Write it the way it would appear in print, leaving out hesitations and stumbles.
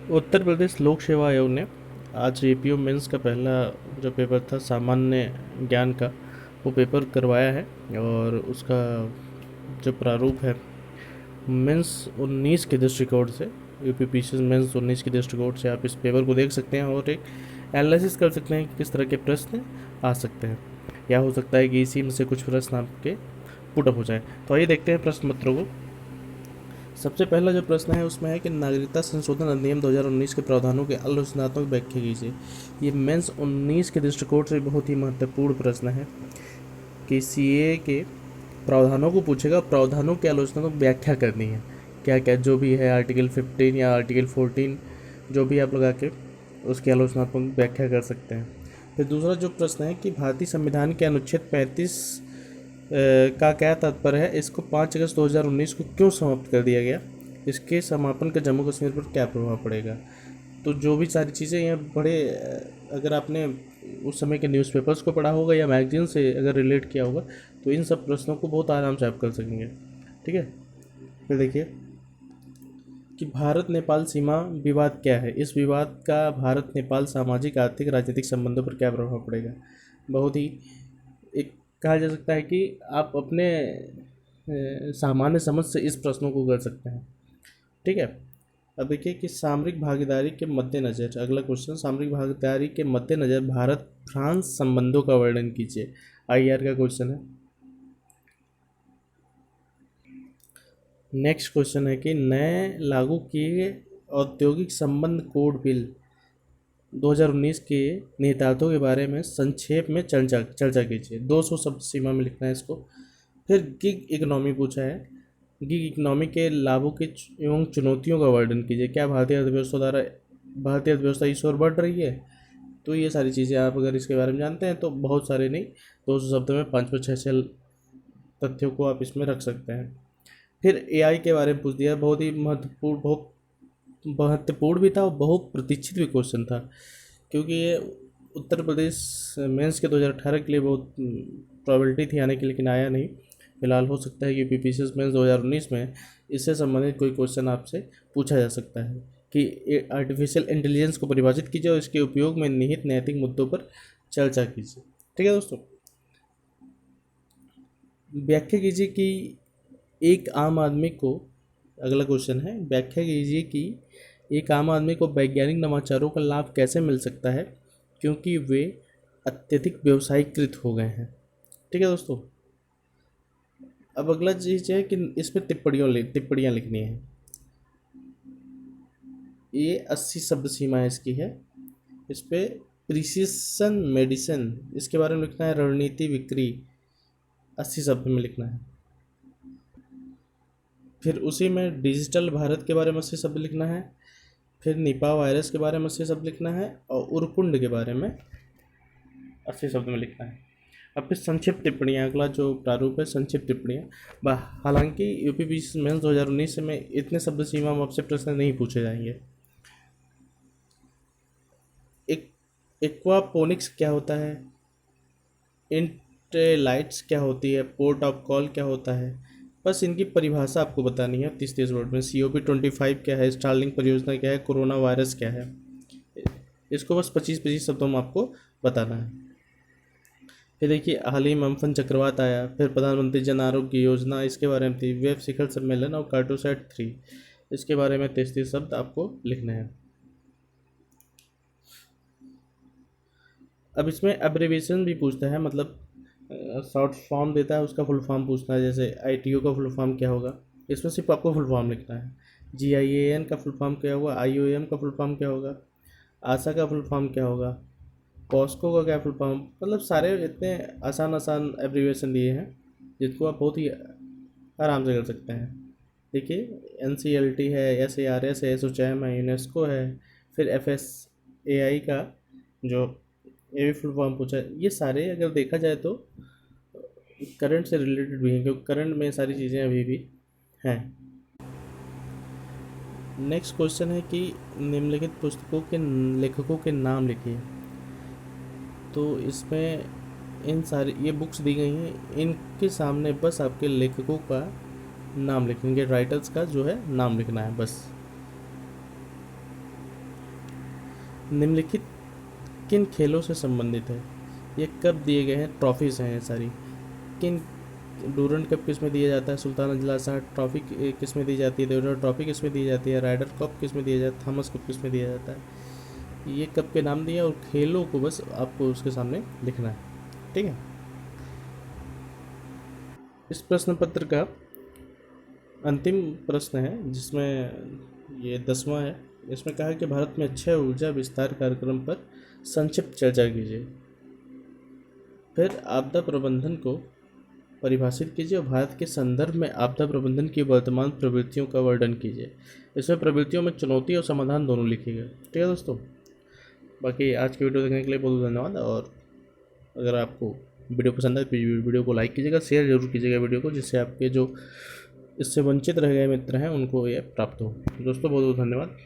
उत्तर प्रदेश लोक सेवा आयोग ने आज एपीओ मेंस का पहला जो पेपर था सामान्य ज्ञान का, वो पेपर करवाया है। और उसका जो प्रारूप है मेंस 19 के दृष्टिकोण से, यूपीपीसीएस मेंस 19 के दृष्टिकोण से आप इस पेपर को देख सकते हैं और एक एनालिसिस कर सकते हैं कि किस तरह के प्रश्न आ सकते हैं, या हो सकता है कि इसी में से कुछ प्रश्न आपके पुटअप हो जाए। तो आइए देखते हैं प्रश्न पत्रों को। सबसे पहला जो प्रश्न है उसमें है कि नागरिकता संशोधन अधिनियम 2019 के प्रावधानों के आलोचनात्मक व्याख्या कीजिए। ये मेंस 19 के दृष्टिकोण से बहुत ही महत्वपूर्ण प्रश्न है कि सीए के प्रावधानों को पूछेगा, प्रावधानों की आलोचनात्मक व्याख्या करनी है, क्या क्या जो भी है आर्टिकल 15 या आर्टिकल 14 जो भी आप लगा के उसकी आलोचनात्मक व्याख्या कर सकते हैं। फिर दूसरा जो प्रश्न है कि भारतीय संविधान के अनुच्छेद 35 का क्या तात्पर्य है, इसको 5 अगस्त 2019 को क्यों समाप्त कर दिया गया, इसके समापन का जम्मू कश्मीर पर क्या प्रभाव पड़ेगा। तो जो भी सारी चीज़ें ये बड़े अगर आपने उस समय के न्यूज़पेपर्स को पढ़ा होगा या मैगजीन से अगर रिलेट किया होगा तो इन सब प्रश्नों को बहुत आराम से आप कर सकेंगे। ठीक है, फिर देखिए कि भारत नेपाल सीमा विवाद क्या है, इस विवाद का भारत नेपाल सामाजिक आर्थिक राजनीतिक संबंधों पर क्या प्रभाव पड़ेगा। बहुत ही एक कहा जा सकता है कि आप अपने सामान्य समझ से इस प्रश्नों को कर सकते हैं। ठीक है, अब देखिए कि सामरिक भागीदारी के मद्देनज़र, अगला क्वेश्चन, सामरिक भागीदारी के मद्देनज़र भारत फ्रांस संबंधों का वर्णन कीजिए। आईआर का क्वेश्चन है। नेक्स्ट क्वेश्चन है कि नए लागू किए औद्योगिक संबंध कोड बिल 2019 के निहितार्थों के बारे में संक्षेप में चर्चा चर्चा कीजिए। 200 शब्द सीमा में लिखना है इसको। फिर गिग इकोनॉमी पूछा है, गिग इकोनॉमी के लाभों के एवं चुनौतियों का वर्णन कीजिए। क्या भारतीय अर्थव्यवस्था इस ओर बढ़ रही है। तो ये सारी चीज़ें आप अगर इसके बारे में जानते हैं तो बहुत सारे नहीं, 200 शब्दों में 5-6 तथ्यों को आप इसमें रख सकते हैं। फिर एआई के बारे में पूछ दिया, बहुत महत्वपूर्ण भी था और बहुत प्रतीक्षित भी क्वेश्चन था, क्योंकि ये उत्तर प्रदेश मेंस के 2018 के लिए बहुत प्रोबेबिलिटी थी आने की, लेकिन आया नहीं। फिलहाल हो सकता है कि यूपीपीसीएस मेंस 2019 में इससे संबंधित कोई क्वेश्चन आपसे पूछा जा सकता है कि आर्टिफिशियल इंटेलिजेंस को परिभाषित कीजिए और इसके उपयोग में निहित नैतिक मुद्दों पर चर्चा कीजिए। ठीक है दोस्तों, व्याख्या कीजिए कि एक आम आदमी को, अगला क्वेश्चन है, व्याख्या कीजिए कि एक आम आदमी को वैज्ञानिक नवाचारों का लाभ कैसे मिल सकता है क्योंकि वे अत्यधिक व्यवसायीकृत हो गए हैं। ठीक है दोस्तों, अब अगला चीज़ है कि इसमें टिप्पणियाँ लिखनी है। ये 80 शब्द सीमा है इसकी है। इस पर प्रिसिशन मेडिसिन, इसके बारे में लिखना है। रणनीति बिक्री 80 शब्द में लिखना है। फिर उसी में डिजिटल भारत के बारे में 80 शब्द लिखना है। फिर निपा वायरस के बारे में 80 शब्द लिखना है और उरकुंड के बारे में 80 शब्द में लिखना है। अब फिर संक्षिप्त टिप्पणियाँ, अगला जो प्रारूप है संक्षिप्त टिप्पणियाँ। हालांकि यूपीपीसीएस मेंस 2019 में इतने शब्द सीमा में आपसे प्रश्न नहीं पूछे जाएंगे। एक एक्वापोनिक्स क्या होता है, इंटेलाइट्स क्या होती है, पोर्ट ऑफ कॉल क्या होता है, बस इनकी परिभाषा आपको बतानी है 30-30 वर्ड में। COP25 क्या है, स्टारलिंक परियोजना क्या है, कोरोना वायरस क्या है, इसको बस 25-25 शब्दों में आपको बताना है। फिर देखिए हाल ही में अम्फन चक्रवात आया, फिर प्रधानमंत्री जन आरोग्य योजना इसके बारे में थी, वेब शिखर सम्मेलन और कार्टोसैट 3 इसके बारे में 33 शब्द आपको लिखने हैं। अब इसमें एब्रिविएशन भी पूछता है, मतलब शॉर्ट फॉर्म देता है, उसका फुल फॉर्म पूछना है। जैसे ITO का फुल फॉर्म क्या होगा, इसमें सिर्फ आपको फुल फॉर्म लिखना है। GIAN का फुल फॉर्म क्या होगा, IOM का फुल फॉर्म क्या होगा, आशा का फुल फॉर्म क्या होगा, पॉस्को का क्या फुल फॉर्म, मतलब सारे इतने आसान आसान एब्रीविएशन दिए हैं जिसको आप बहुत ही आराम से कर सकते हैं। देखिए NCLT है, SARS है, SOCHAM है, यूनेस्को है, फिर FSAI का जो ये भी फुल फॉर्म पूछा है। ये सारे अगर देखा जाए तो करंट से रिलेटेड भी हैं, क्योंकि करंट में सारी चीज़ें अभी भी हैं। नेक्स्ट क्वेश्चन है कि निम्नलिखित पुस्तकों के लेखकों के नाम लिखिए। तो इसमें इन सारी ये बुक्स दी गई हैं, इनके सामने बस आपके लेखकों का नाम लिखेंगे, राइटर्स का जो है नाम लिखना है बस। निम्नलिखित किन खेलों से संबंधित है? ये कब दिए गए हैं? ट्रॉफीज़ हैं ये सारी। किन डूरंड कप किस में दिया जाता है? सुल्तान अजला शाह ट्रॉफी किस में दी जाती है? देवधर ट्रॉफी किस में दी जाती है? राइडर कप किस में दिया जाता है? थॉमस कप किस में दिया जाता है? ये कप के नाम दिए और खेलों को बस आपको उसके सामने लिखना है। ठीक है। इस प्रश्न पत्र का अंतिम प्रश्न है, जिसमें ये 10वां है। इसमें कहा है कि भारत में अक्षय ऊर्जा विस्तार कार्यक्रम पर संक्षिप्त चर्चा कीजिए। फिर आपदा प्रबंधन को परिभाषित कीजिए और भारत के संदर्भ में आपदा प्रबंधन की वर्तमान प्रवृत्तियों का वर्णन कीजिए। इसमें प्रवृत्तियों में चुनौती और समाधान दोनों लिखिएगा। ठीक है दोस्तों। बाकी आज की वीडियो देखने के लिए बहुत बहुत धन्यवाद। और अगर आपको वीडियो पसंद आए तो वीडियो को लाइक कीजिएगा, शेयर जरूर कीजिएगा वीडियो को, जिससे आपके जो इससे वंचित रह गए मित्र हैं उनको ये प्राप्त हो। दोस्तों बहुत बहुत धन्यवाद।